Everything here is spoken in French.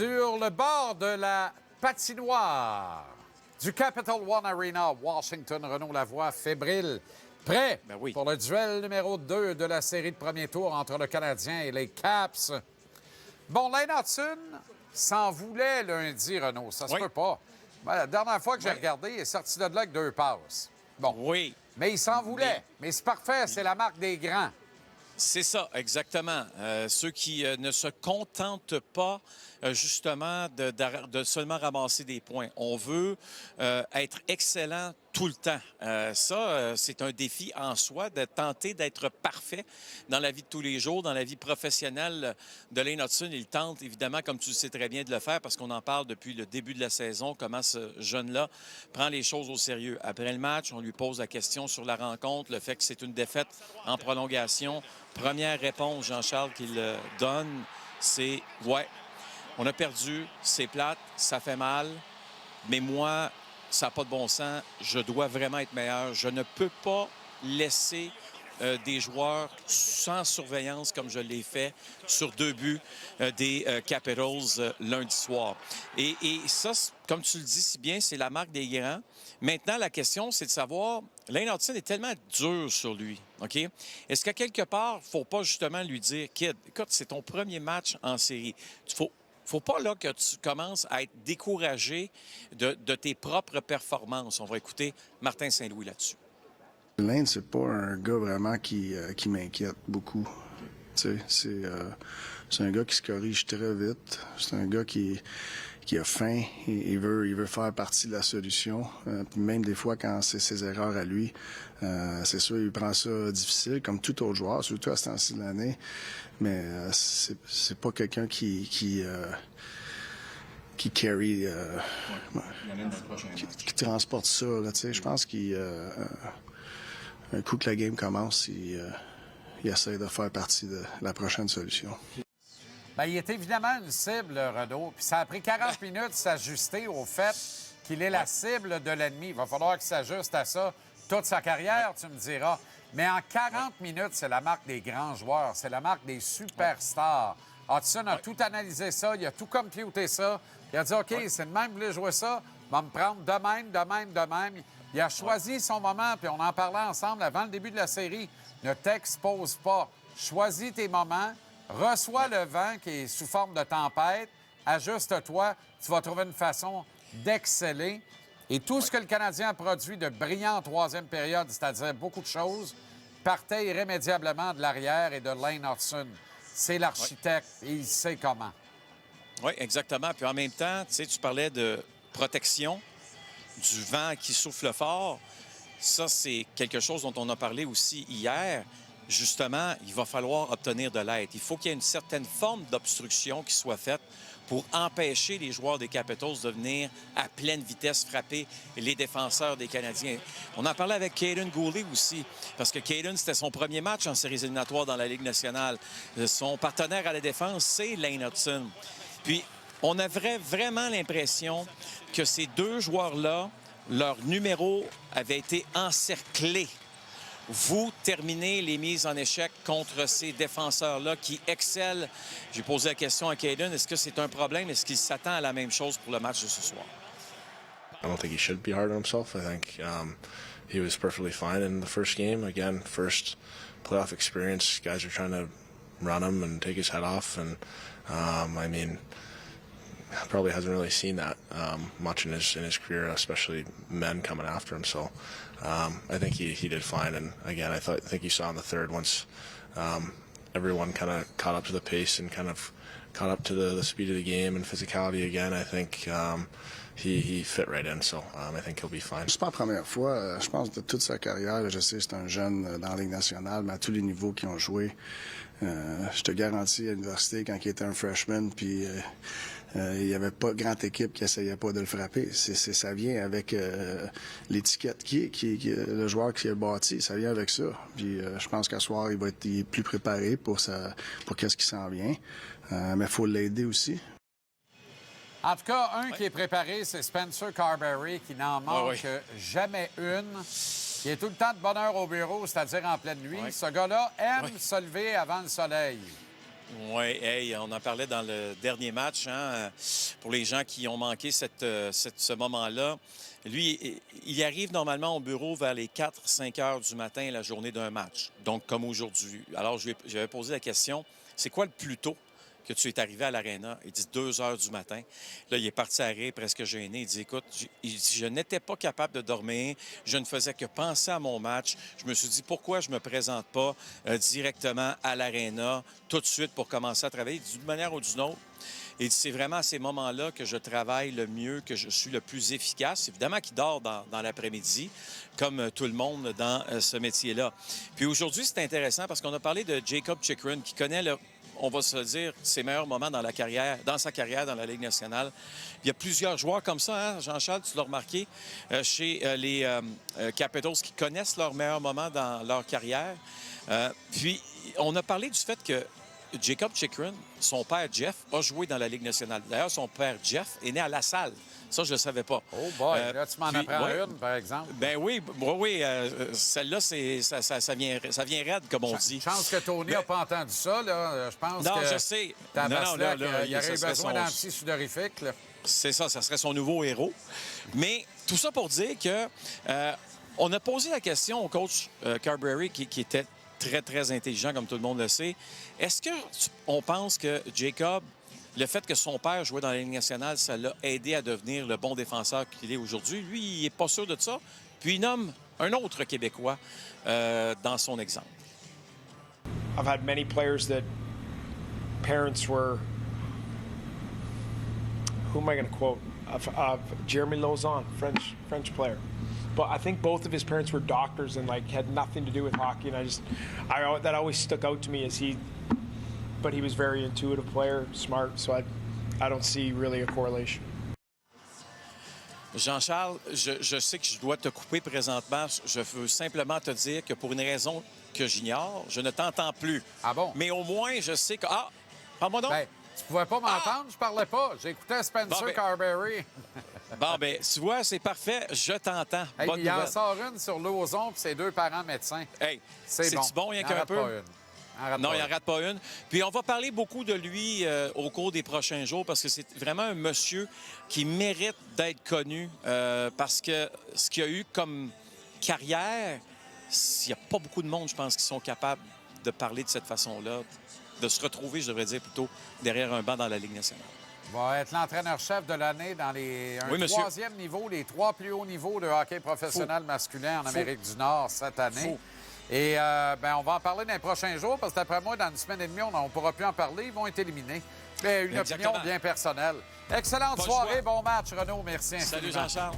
Sur le bord de la patinoire du Capital One Arena, Washington, Renaud Lavoie, fébrile, prêt pour le duel numéro 2 de la série de premier tour entre le Canadien et les Caps. Bon, Lane Hutson s'en voulait lundi, Renaud. Ça se peut pas. La dernière fois que j'ai regardé, il est sorti de là avec 2 passes. Bon. Oui. Mais il s'en voulait. Mais c'est parfait, c'est la marque des grands. C'est ça, exactement. Ceux qui ne se contentent pas justement de seulement ramasser des points. On veut être excellent tout le temps. C'est un défi en soi de tenter d'être parfait dans la vie de tous les jours, dans la vie professionnelle de Lane Hutson. Il tente, évidemment, comme tu le sais très bien, de le faire parce qu'on en parle depuis le début de la saison, comment ce jeune-là prend les choses au sérieux. Après le match, on lui pose la question sur la rencontre, le fait que c'est une défaite en prolongation. Première réponse, Jean-Charles, qu'il donne, c'est « Ouais, on a perdu, c'est plate, ça fait mal, mais moi, ça n'a pas de bon sens. Je dois vraiment être meilleur. Je ne peux pas laisser des joueurs sans surveillance comme je l'ai fait sur 2 buts des Capitals lundi soir. » Et ça, comme tu le dis si bien, c'est la marque des grands. Maintenant, la question, c'est de savoir, Lane Hutson est tellement dur sur lui, OK? Est-ce qu'à quelque part, il ne faut pas justement lui dire, « Kid, écoute, c'est ton premier match en série. Faut pas là que tu commences à être découragé de tes propres performances. » On va écouter Martin Saint-Louis là-dessus. Lane, c'est pas un gars vraiment qui m'inquiète beaucoup. Tu sais, c'est un gars qui se corrige très vite. C'est un gars qui a faim. Il veut faire partie de la solution. Puis même des fois, quand c'est ses erreurs à lui, c'est sûr, il prend ça difficile, comme tout autre joueur, surtout à ce temps-ci de l'année. Mais c'est pas quelqu'un qui carry, qui transporte ça. Là, tu sais, je pense qu'il un coup que la game commence, il essaie de faire partie de la prochaine solution. Bien, il est évidemment une cible, Renaud. Puis ça a pris 40 minutes de s'ajuster au fait qu'il est la cible de l'ennemi. Il va falloir qu'il s'ajuste à ça toute sa carrière, tu me diras. Mais en 40 minutes, c'est la marque des grands joueurs. C'est la marque des superstars. Hutson a tout analysé ça. Il a tout computé ça. Il a dit, OK, c'est le même, vous voulez jouer ça? Il va me prendre de même. Il a choisi son moment, puis on en parlait ensemble avant le début de la série. Ne t'expose pas. Choisis tes moments. Reçois le vent qui est sous forme de tempête. Ajuste-toi. Tu vas trouver une façon d'exceller. Et tout ce que le Canadien a produit de brillant en troisième période, c'est-à-dire beaucoup de choses, partait irrémédiablement de l'arrière et de Lane Hutson. C'est l'architecte et il sait comment. Oui, exactement. Puis en même temps, tu sais, tu parlais de protection, du vent qui souffle fort. Ça, c'est quelque chose dont on a parlé aussi hier. Justement, il va falloir obtenir de l'aide. Il faut qu'il y ait une certaine forme d'obstruction qui soit faite pour empêcher les joueurs des Capitals de venir à pleine vitesse frapper les défenseurs des Canadiens. On en parlait avec Kaiden Guhle aussi, parce que Kaiden, c'était son premier match en séries éliminatoires dans la Ligue nationale. Son partenaire à la défense, c'est Lane Hutson. Puis, on avait vraiment l'impression que ces 2 joueurs-là, leur numéro avait été encerclé. Vous terminez les mises en échec contre ces défenseurs-là qui excellent. J'ai posé la question à Kaiden, est-ce que c'est un problème? Est-ce qu'il s'attend à la même chose pour le match de ce soir? I don't think he should be hard on himself. I think he was perfectly fine in the first game. Again, first playoff experience. Guys are trying to run him and take his head off. And, I mean, probably hasn't really seen that much in his career, especially men coming after him. So I think he did fine. And again, I think you saw in the third once everyone kind of caught up to the pace and kind of caught up to the speed of the game and physicality again. I think he fit right in. So I think he'll be fine. C'est pas la première fois, je pense, de toute sa carrière. Je sais, c'est un jeune dans la Ligue nationale, mais à tous les niveaux qu'ils ont joué. Je te garantis, à l'université, quand il était un freshman, puis il n'y avait pas grande équipe qui essayait pas de le frapper. Ça vient avec l'étiquette qui le joueur qui est bâti. Ça vient avec ça. Puis je pense qu'à soir, il va être plus préparé pour qu'est-ce qui s'en vient. Mais il faut l'aider aussi. En tout cas, un qui est préparé, c'est Spencer Carberry, qui n'en manque jamais une. Il est tout le temps de bonne heure au bureau, c'est-à-dire en pleine nuit. Ce gars-là aime se lever avant le soleil. Oui, hey, on en parlait dans le dernier match. Hein, pour les gens qui ont manqué ce moment-là, lui, il arrive normalement au bureau vers les 4-5 heures du matin la journée d'un match, donc comme aujourd'hui. Alors, j'avais posé la question, c'est quoi le plus tôt que tu es arrivé à l'aréna? Il dit 2 heures du matin. Là, il est parti à rire, presque gêné. Il dit, écoute, je n'étais pas capable de dormir. Je ne faisais que penser à mon match. Je me suis dit, pourquoi je ne me présente pas directement à l'aréna tout de suite pour commencer à travailler d'une manière ou d'une autre? Et c'est vraiment à ces moments-là que je travaille le mieux, que je suis le plus efficace. Évidemment qu'il dort dans l'après-midi, comme tout le monde dans ce métier-là. Puis aujourd'hui, c'est intéressant parce qu'on a parlé de Jacob Chychrun, qui connaît on va se dire, ses meilleurs moments dans sa carrière dans la Ligue nationale. Il y a plusieurs joueurs comme ça, hein, Jean-Charles, tu l'as remarqué, chez les Capitals qui connaissent leurs meilleurs moments dans leur carrière. Puis, on a parlé du fait que Jacob Chychrun, son père Jeff, a joué dans la Ligue nationale. D'ailleurs, son père Jeff est né à La Salle. Ça, je ne le savais pas. Oh boy, là, tu m'en apprends une, par exemple. Ben oui, celle-là, ça vient raide, comme on dit. Chance que Tony n'a pas entendu ça, là. Je pense non, que... je sais. Il aurait besoin d'un petit sudorifique, là. C'est ça serait son nouveau héros. Mais tout ça pour dire que on a posé la question au coach Carberry, qui était très, très intelligent, comme tout le monde le sait. Est-ce qu'on pense que Jacob, le fait que son père jouait dans la Ligue nationale, ça l'a aidé à devenir le bon défenseur qu'il est aujourd'hui? Lui, il n'est pas sûr de ça. Puis il nomme un autre Québécois dans son exemple. I've had many players that parents were... Who am I going to quote? Jeremy Lauzon, French player. But I think both of his parents were doctors and had nothing to do with hockey. And that always stuck out to me as but he was a very intuitive player, smart. So I don't see really a correlation. Jean-Charles, je sais que je dois te couper présentement. Je veux simplement te dire que pour une raison que j'ignore, je ne t'entends plus. Ah bon? Mais au moins, je sais que... Ah! Parle-moi donc! Ben, tu pouvais pas m'entendre, je parlais pas. J'écoutais Spencer Carberry. Bon, ben, tu vois, c'est parfait. Je t'entends. Hey, Bonne il en nouvelle. sort une sur Lauzon puis ses 2 parents médecins. Hey, c'est bon. bon, rien Il en qu'un rate peu? pas une. Non, il n'en rate pas une. Puis on va parler beaucoup de lui au cours des prochains jours parce que c'est vraiment un monsieur qui mérite d'être connu parce que ce qu'il a eu comme carrière, il n'y a pas beaucoup de monde, je pense, qui sont capables de parler de cette façon-là, de se retrouver, je devrais dire plutôt, derrière un banc dans la Ligue nationale. Il va être l'entraîneur-chef de l'année dans un troisième niveau, les 3 plus hauts niveaux de hockey professionnel masculin en Amérique du Nord cette année. Et on va en parler dans les prochains jours parce que d'après moi, dans une semaine et demie, on ne pourra plus en parler. Ils vont être éliminés. Mais une opinion bien personnelle. Excellente soirée, bon match, Renaud. Merci infiniment. Salut Jean-Charles.